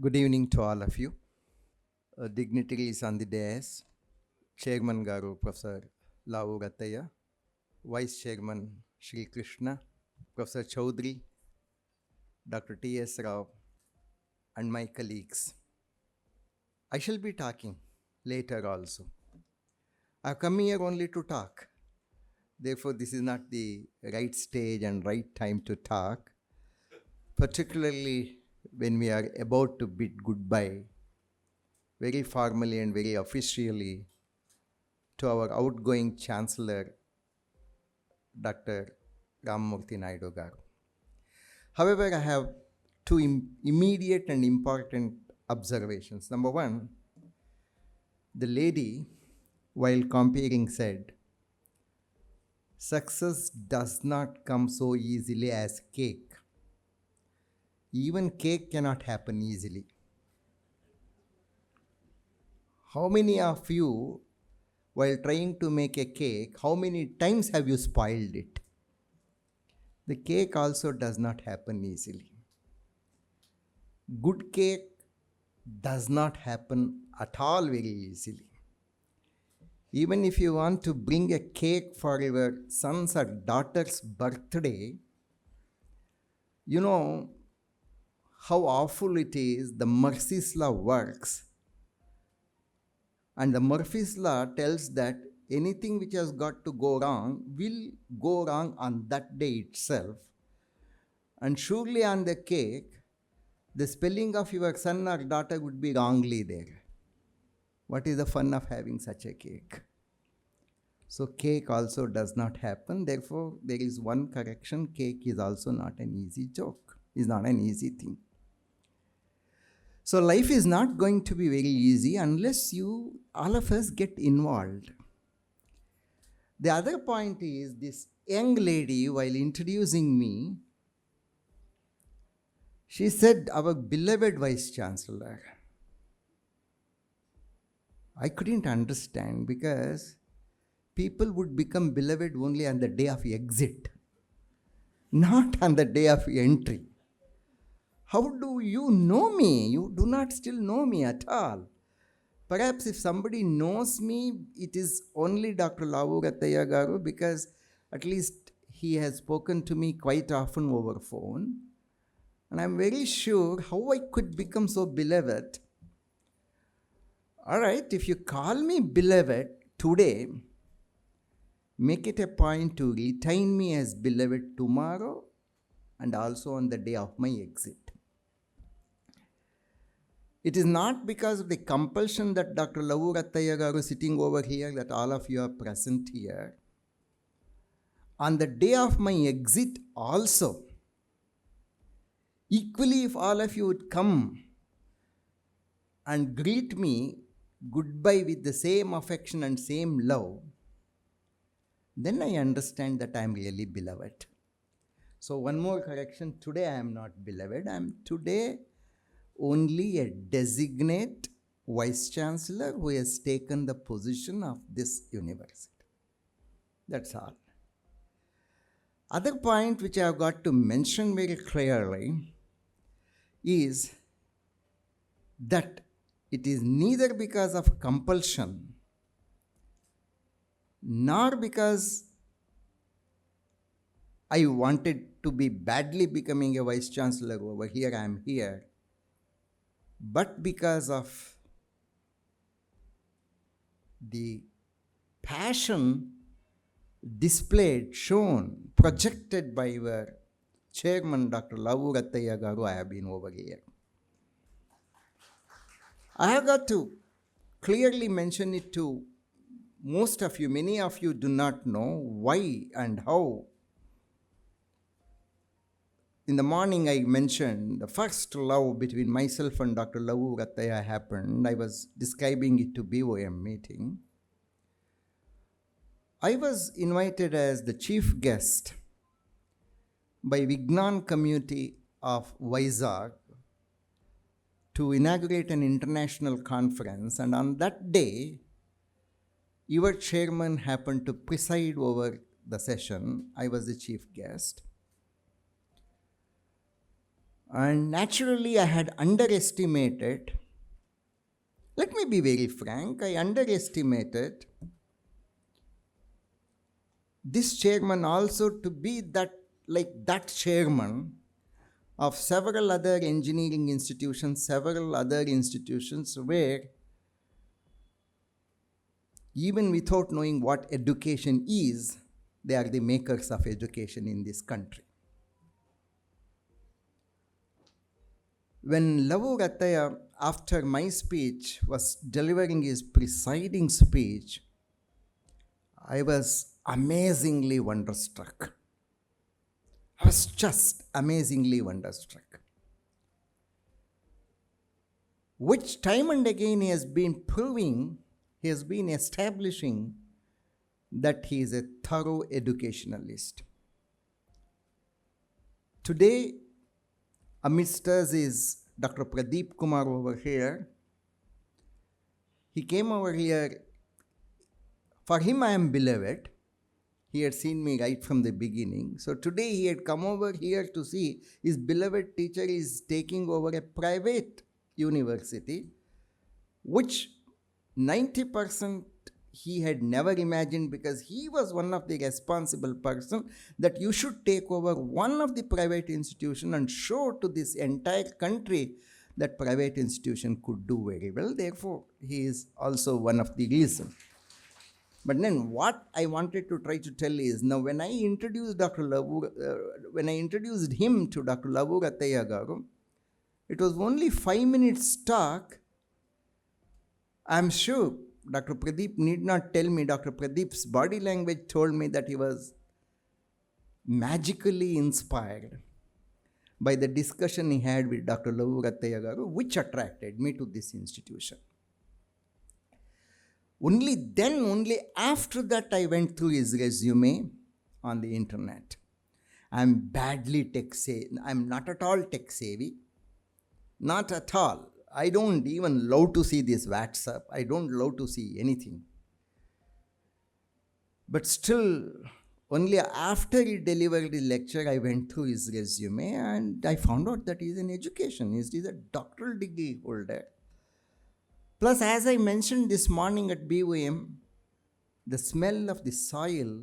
Good evening to all of you. Dignitaries on the dais, Chairman Garu, Professor Lavu Rathaiah, Vice-Chairman Shri Krishna, Professor Chaudhary, Dr. T.S. Rao, and my colleagues. I shall be talking later also. I have come here only to talk. Therefore, this is not the right stage and right time to talk, particularly when we are about to bid goodbye very formally and very officially to our outgoing Chancellor, Dr. Mohan Naidu Garu. However, I have two immediate and important observations. Number one, the lady, while comparing, said, "Success does not come so easily as cake. Even cake cannot happen easily." How many of you, while trying to make a cake, how many times have you spoiled it? The cake also does not happen easily. Good cake does not happen at all very easily. Even if you want to bring a cake for your son's or daughter's birthday, you know how awful it is. The Murphy's Law works. And the Murphy's Law tells that anything which has got to go wrong will go wrong on that day itself. And surely on the cake, the spelling of your son or daughter would be wrongly there. What is the fun of having such a cake? So cake also does not happen. Therefore, there is one correction. Cake is also not an easy joke. It's not an easy thing. So life is not going to be very easy unless all of us get involved. The other point is this young lady, while introducing me, she said, "Our beloved Vice-Chancellor." I couldn't understand because people would become beloved only on the day of exit, not on the day of entry. How do you know me? You do not still know me at all. Perhaps if somebody knows me, it is only Dr. Lavu Rathaiah Garu, because at least he has spoken to me quite often over phone. And I'm very sure how I could become so beloved. All right, if you call me beloved today, make it a point to retain me as beloved tomorrow and also on the day of my exit. It is not because of the compulsion that Dr. Lavu Rathaiah Garu is sitting over here that all of you are present here. On the day of my exit also, equally if all of you would come and greet me goodbye with the same affection and same love, then I understand that I am really beloved. So one more correction, today I am not beloved. I am today only a designate Vice-Chancellor who has taken the position of this university. That's all. Other point which I have got to mention very clearly is that it is neither because of compulsion nor because I wanted to be badly becoming a Vice-Chancellor over here, I am here, but because of the passion displayed, shown, projected by your Chairman, Dr. Lavu Rathaiah Garu, I have been over here. I have got to clearly mention it to most of you. Many of you do not know why and how. In the morning, I mentioned the first love between myself and Dr. Lavu Rathaiah happened. I was describing it to BOM meeting. I was invited as the chief guest by Vignan community of Vizag to inaugurate an international conference, and on that day, your chairman happened to preside over the session. I was the chief guest. And naturally, I had underestimated, let me be very frank, I underestimated this chairman also to be that, like that chairman of several other engineering institutions, several other institutions where even without knowing what education is, they are the makers of education in this country. When Lavu Rathaiah, after my speech, was delivering his presiding speech, I was amazingly wonderstruck. I was just amazingly wonderstruck. Which time and again he has been proving, he has been establishing that he is a thorough educationalist. Today, amidst us is Dr. Pradeep Kumar over here. He came over here. For him, I am beloved. He had seen me right from the beginning. So today he had come over here to see his beloved teacher is taking over a private university, which 90% he had never imagined, because he was one of the responsible person that you should take over one of the private institution and show to this entire country that private institution could do very well. Therefore, he is also one of the reasons. But then what I wanted to try to tell is, now when I introduced him to Dr. Lavu Rathaiah Garu, it was only 5 minutes talk. I'm sure Dr. Pradeep need not tell me. Dr. Pradeep's body language told me that he was magically inspired by the discussion he had with Dr. Lavu Rathaiah Garu, which attracted me to this institution. Only after that I went through his resume on the internet. I'm badly tech savvy. I'm not at all tech savvy. Not at all. I don't even love to see this WhatsApp. I don't love to see anything. But still, only after he delivered the lecture, I went through his resume and I found out that he's an educationist. He's a doctoral degree holder. Plus, as I mentioned this morning at BOM, the smell of the soil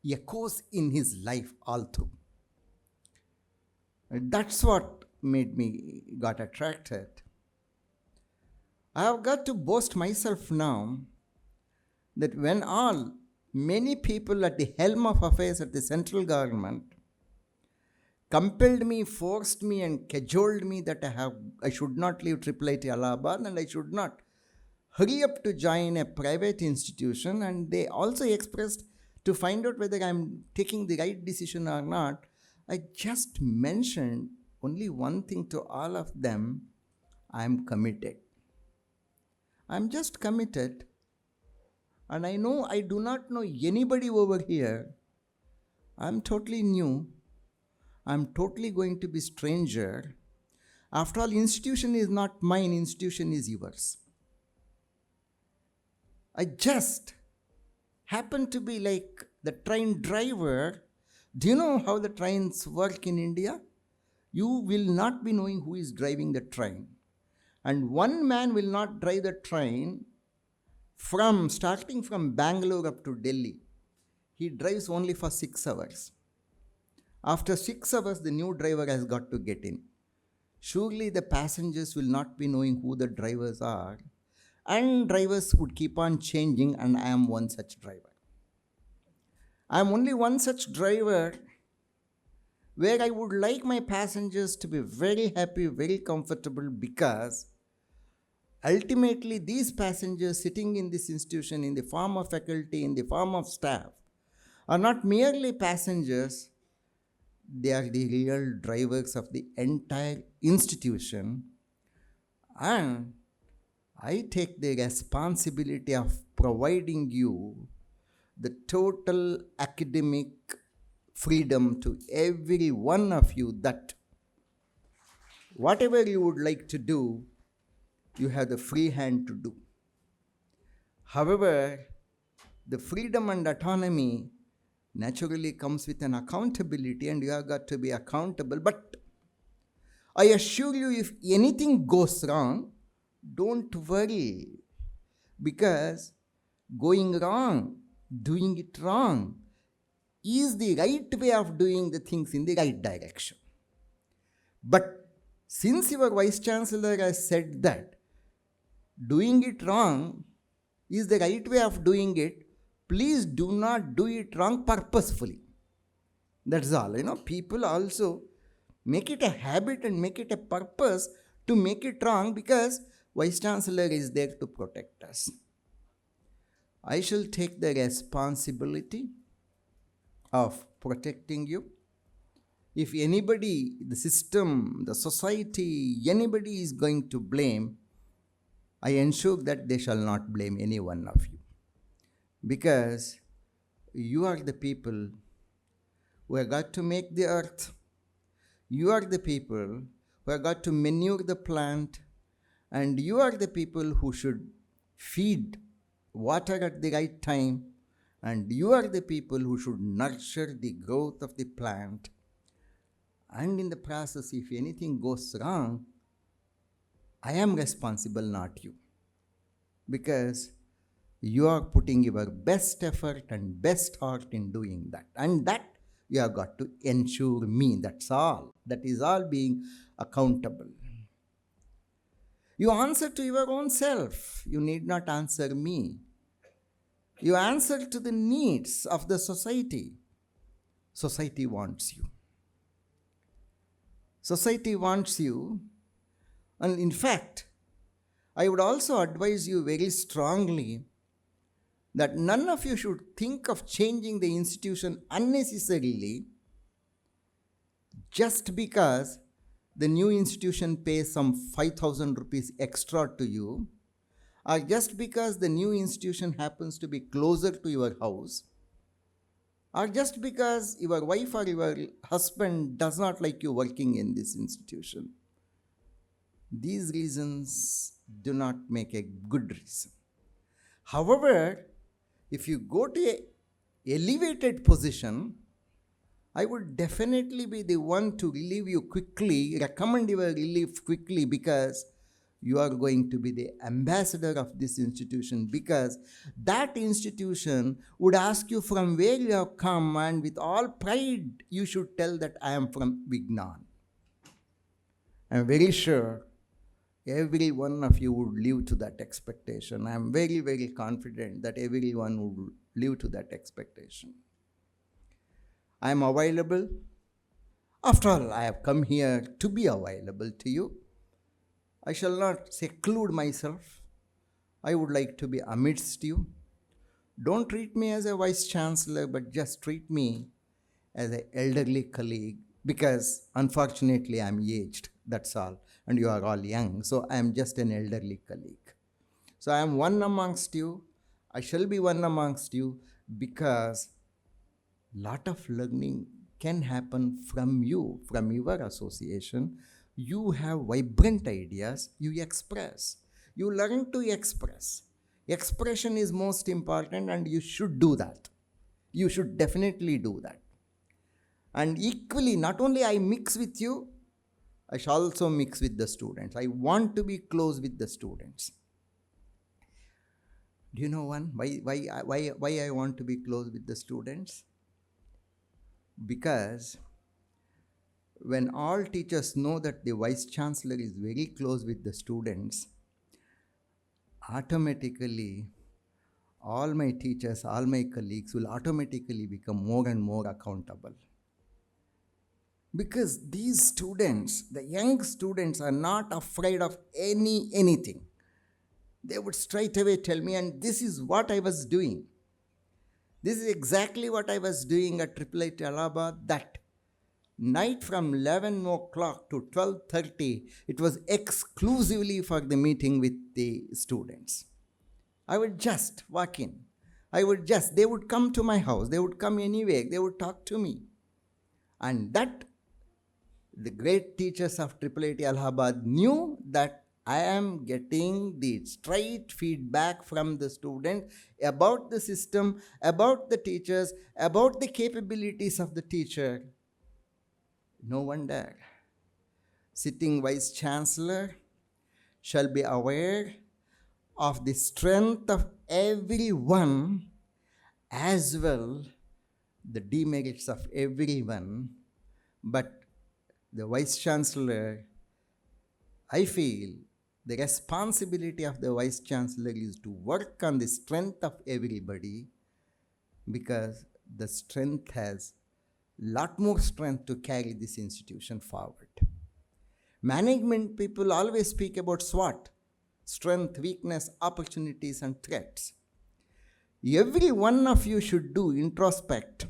echoes in his life all through. That's what made me got attracted. I have got to boast myself now that when many people at the helm of affairs at the central government compelled me, forced me and cajoled me that I should not leave IIIT Allahabad and I should not hurry up to join a private institution, and they also expressed to find out whether I'm taking the right decision or not, I just mentioned only one thing to all of them: I'm committed. I'm just committed, and I know I do not know anybody over here. I'm totally new. I'm totally going to be stranger. After all, institution is not mine, institution is yours. I just happen to be like the train driver. Do you know how the trains work in India? You will not be knowing who is driving the train. And one man will not drive the train starting from Bangalore up to Delhi. He drives only for 6 hours. After 6 hours, the new driver has got to get in. Surely the passengers will not be knowing who the drivers are, and drivers would keep on changing, and I am one such driver. I am only one such driver where I would like my passengers to be very happy, very comfortable, because ultimately these passengers sitting in this institution in the form of faculty, in the form of staff, are not merely passengers. They are the real drivers of the entire institution, and I take the responsibility of providing you the total academic freedom to every one of you, that whatever you would like to do, you have the free hand to do. However, the freedom and autonomy naturally comes with an accountability, and you have got to be accountable. But I assure you, if anything goes wrong, don't worry, because going wrong, doing it wrong, is the right way of doing the things in the right direction. But since your Vice Chancellor has said that doing it wrong is the right way of doing it, please do not do it wrong purposefully. That's all. People also make it a habit and make it a purpose to make it wrong, because Vice Chancellor is there to protect us. I shall take the responsibility of protecting you. If anybody, the system, the society, anybody is going to blame, I ensure that they shall not blame any one of you. Because you are the people who have got to make the earth. You are the people who have got to manure the plant. And you are the people who should feed water at the right time. And you are the people who should nurture the growth of the plant. And in the process, if anything goes wrong, I am responsible, not you. Because you are putting your best effort and best heart in doing that. And that you have got to ensure me. That's all. That is all being accountable. You answer to your own self. You need not answer me. You answer to the needs of the society. Society wants you. Society wants you. And in fact, I would also advise you very strongly that none of you should think of changing the institution unnecessarily just because the new institution pays some 5,000 rupees extra to you, or just because the new institution happens to be closer to your house, or just because your wife or your husband does not like you working in this institution. These reasons do not make a good reason. However, if you go to an elevated position, I would definitely be the one to relieve you quickly, recommend your relief quickly, because you are going to be the ambassador of this institution, because that institution would ask you from where you have come, and with all pride you should tell that I am from Vignan. I am very sure every one of you would live to that expectation. I am very, very confident that everyone would live to that expectation. I am available. After all, I have come here to be available to you. I shall not seclude myself. I would like to be amidst you. Don't treat me as a Vice Chancellor, but just treat me as an elderly colleague, because unfortunately I am aged, that's all, and you are all young, so I am just an elderly colleague. So I am one amongst you. I shall be one amongst you, because lot of learning can happen from you, from your association. You have vibrant ideas, you express. You learn to express. Expression is most important, and you should do that. You should definitely do that. And equally, not only I mix with you, I shall also mix with the students. I want to be close with the students. Do you know why I want to be close with the students? Because when all teachers know that the Vice Chancellor is very close with the students, automatically all my teachers, all my colleagues will automatically become more and more accountable. Because these students, the young students, are not afraid of anything. They would straight away tell me, and this is what I was doing. This is exactly what I was doing at IIIT Allahabad. That night from 11 o'clock to 12:30, it was exclusively for the meeting with the students. I would just walk in. They would come to my house. They would come anyway. They would talk to me. And that the great teachers of IIIT Allahabad knew that I am getting the straight feedback from the student about the system, about the teachers, about the capabilities of the teacher. No wonder sitting Vice-Chancellor shall be aware of the strength of everyone as well the demerits of everyone, but the Vice-Chancellor, I feel the responsibility of the Vice-Chancellor is to work on the strength of everybody, because the strength has lot more strength to carry this institution forward. Management people always speak about SWOT, strength, weakness, opportunities, and threats. Every one of you should do introspect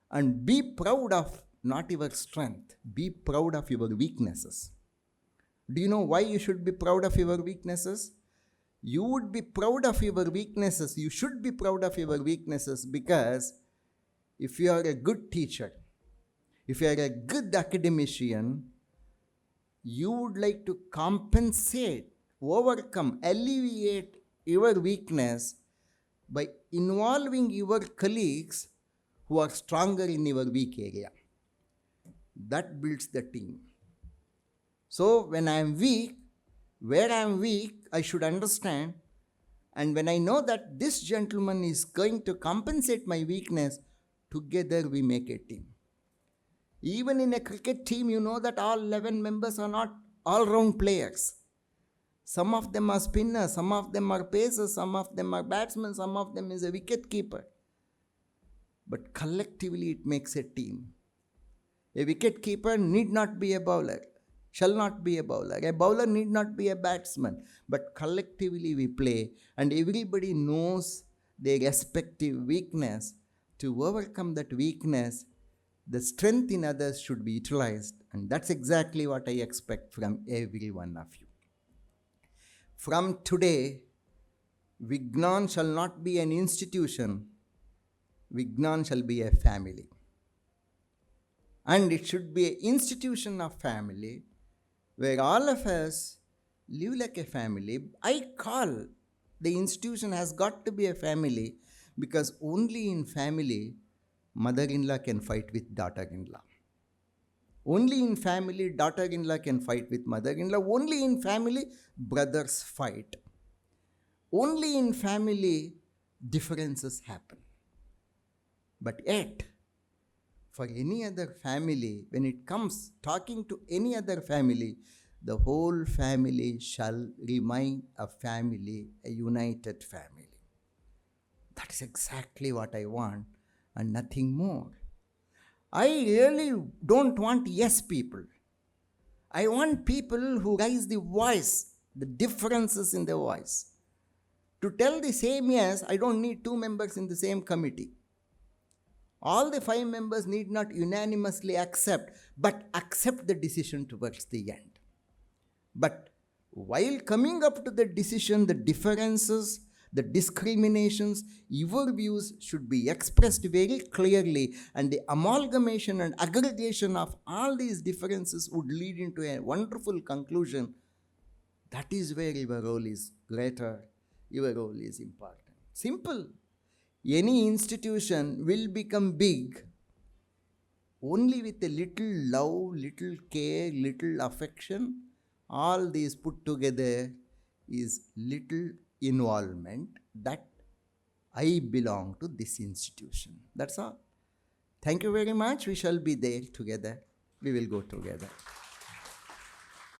and be proud of not your strength, be proud of your weaknesses. Do you know why you should be proud of your weaknesses? You would be proud of your weaknesses. You should be proud of your weaknesses, because if you are a good teacher, if you are a good academician, you would like to compensate, overcome, alleviate your weakness by involving your colleagues who are stronger in your weak area. That builds the team. So when I am weak, where I am weak, I should understand. And when I know that this gentleman is going to compensate my weakness, together we make a team. Even in a cricket team, you know that all 11 members are not all-round players. Some of them are spinners, some of them are pacers, some of them are batsmen, some of them is a wicket keeper. But collectively it makes a team. A wicket keeper need not be a bowler, shall not be a bowler. A bowler need not be a batsman. But collectively we play, and everybody knows their respective weakness. To overcome that weakness, the strength in others should be utilized, and that's exactly what I expect from every one of you. From today, Vignan shall not be an institution, Vignan shall be a family. And it should be an institution of family where all of us live like a family. I call the institution has got to be a family, because only in family mother-in-law can fight with daughter-in-law. Only in family daughter-in-law can fight with mother-in-law. Only in family brothers fight. Only in family differences happen. But yet, for any other family, when it comes talking to any other family, the whole family shall remain a family, a united family. That's exactly what I want, and nothing more. I really don't want yes people. I want people who raise the voice, the differences in the voice. To tell the same yes, I don't need 2 members in the same committee. All the 5 members need not unanimously accept, but accept the decision towards the end. But while coming up to the decision, the differences, the discriminations, your views should be expressed very clearly, and the amalgamation and aggregation of all these differences would lead into a wonderful conclusion. That is where your role is greater, your role is important. Simple. Any institution will become big only with a little love, little care, little affection. All these put together is little involvement that I belong to this institution. That's all. Thank you very much. We shall be there together. We will go together.